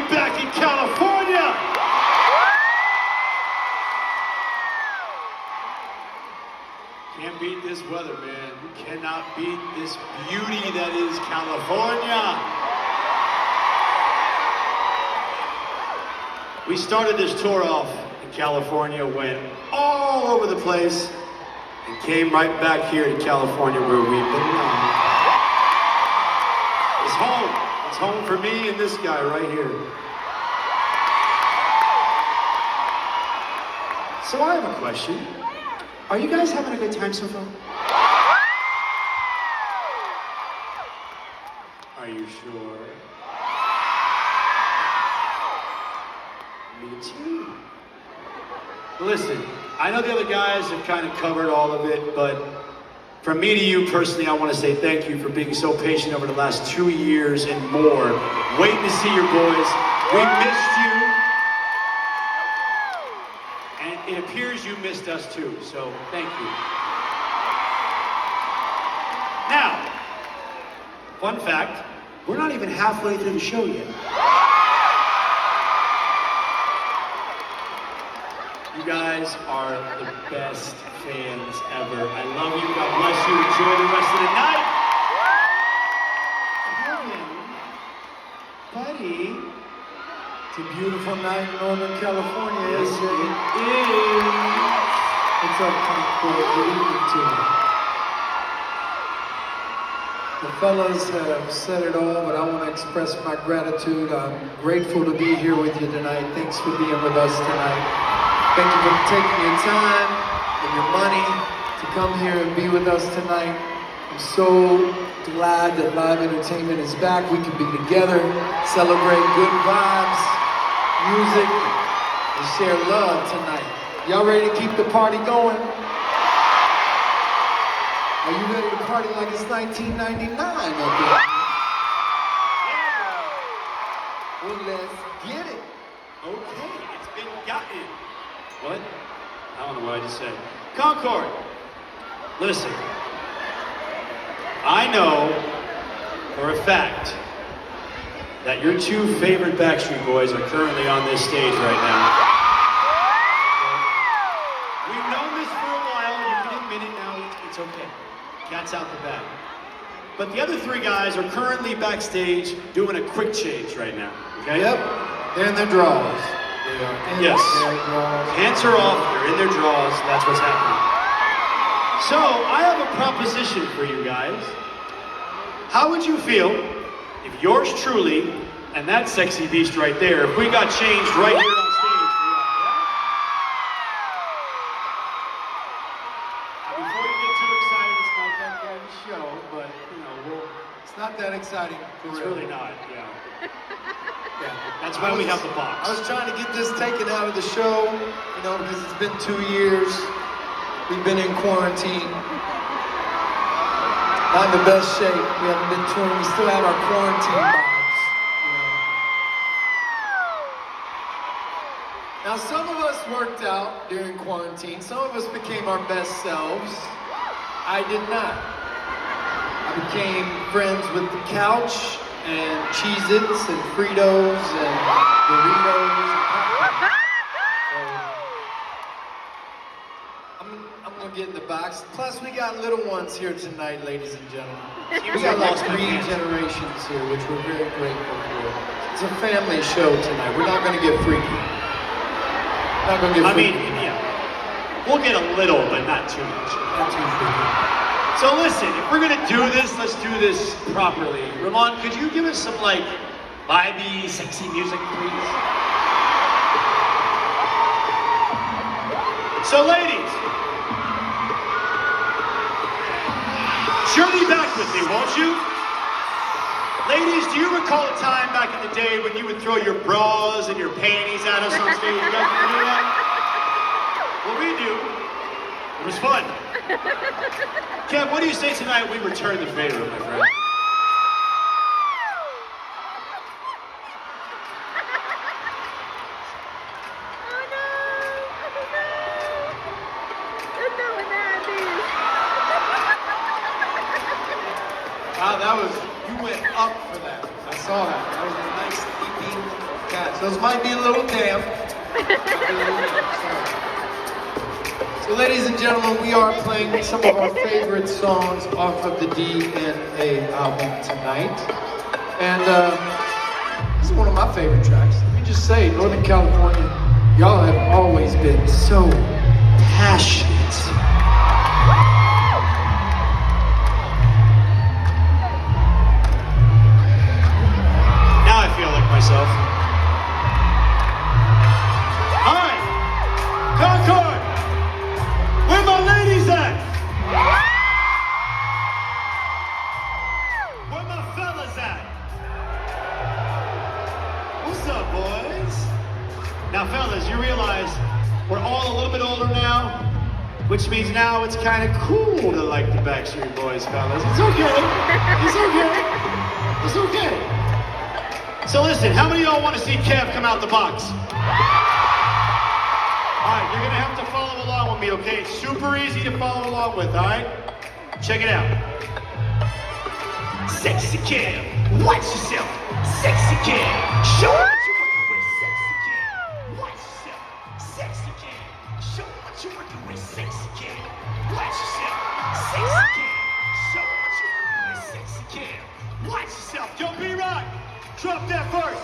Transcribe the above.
back in California. Can't beat this weather, man. You cannot beat this beauty that is California. We started this tour off in California, went all over the place, and came right back here to California where we belong. It's home. It's home for me and this guy right here. So I have a question. Are you guys having a good time so far? Are you sure? Me too. Listen, I know the other guys have kind of covered all of it, but from me to you personally, I want to say thank you for being so patient over the last 2 years and more, waiting to see your boys. We missed you. And it appears you missed us too, so thank you. Now, fun fact, we're not even halfway through the show yet. You guys are the best fans ever. I love you. God bless you. Enjoy the rest of the night. Kevin, buddy, it's a beautiful night in Northern California. Yes, it is. What's up, Concord? Good evening to you. The fellas have said it all, but I want to express my gratitude. I'm grateful to be here with you tonight. Thanks for being with us tonight. Thank you for taking your time and your money to come here and be with us tonight. I'm so glad that live entertainment is back. We can be together, celebrate good vibes, music, and share love tonight. Y'all ready to keep the party going? Are you ready to party like it's 1999 up here? Well, let's get it. Okay, it's been gotten. What? I don't know what I just said. Concord, listen. I know for a fact that your two favorite Backstreet Boys are currently on this stage right now. We've known this for a while. You can admit it now. It's okay. Cat's out the bag. But the other three guys are currently backstage doing a quick change right now. Okay? Yep. They're in their drawers. Yes. Pants are off, they're in their drawers, that's what's happening. So, I have a proposition for you guys. How would you feel if yours truly, and that sexy beast right there, if we got changed right here on stage for y'all, yeah? Now, before you get too excited, it's not that kind of show, but, you know, it's not that exciting for real. It's really not, yeah. Yeah, that's why we have the box. I was trying to get this taken out of the show, you know, because it's been 2 years. We've been in quarantine. Not in the best shape. We haven't been touring. We still have our quarantine vibes. You know. Now, some of us worked out during quarantine. Some of us became our best selves. I did not. I became friends with the couch and Cheez-Its and Fritos and Doritos and popcorn. So, I'm gonna get in the box. Plus, we got little ones here tonight, ladies and gentlemen. We got like 3 generations here, which we're very grateful for. It's a family show tonight. We're not gonna get freaky. Not gonna get freaky. I mean, yeah. We'll get a little, but not too much. Not too freaky. So listen, if we're gonna do this, let's do this properly. Ramon, could you give us some like vibey, sexy music, please? So ladies, journey back with me, won't you? Ladies, do you recall a time back in the day when you would throw your bras and your panties at us on stage? You guys do that? Well, we do. It was fun. Kev, what do you say tonight we return the favor, my friend? Wow, that was, you went up for that. I saw that. That was a nice leaping Cats. Those might be a little damp. So ladies and gentlemen, we are playing some of our favorite songs off of the DNA album tonight. And this is one of my favorite tracks. Let me just say, Northern California, y'all have always been so passionate. Now I feel like myself. All right, Concord, where my ladies at? Where my fellas at? What's up, boys? Now, fellas, you realize we're all a little bit older now, which means now it's kind of cool to like the Backstreet Boys, fellas. It's okay. It's okay. It's okay. So listen, how many of y'all want to see Kev come out the box? All right, you're gonna have to follow along with me, okay? It's super easy to follow along with, all right? Check it out. Sexy Kev, watch yourself. Sexy Kev, show what you're working with. Sexy Kev, watch yourself. Sexy Kev, show what you're working with. Sexy Kev, watch yourself. Sexy Kev, show what you're working with. Sexy Kev, watch yourself. Yo, B-Rock, drop that verse.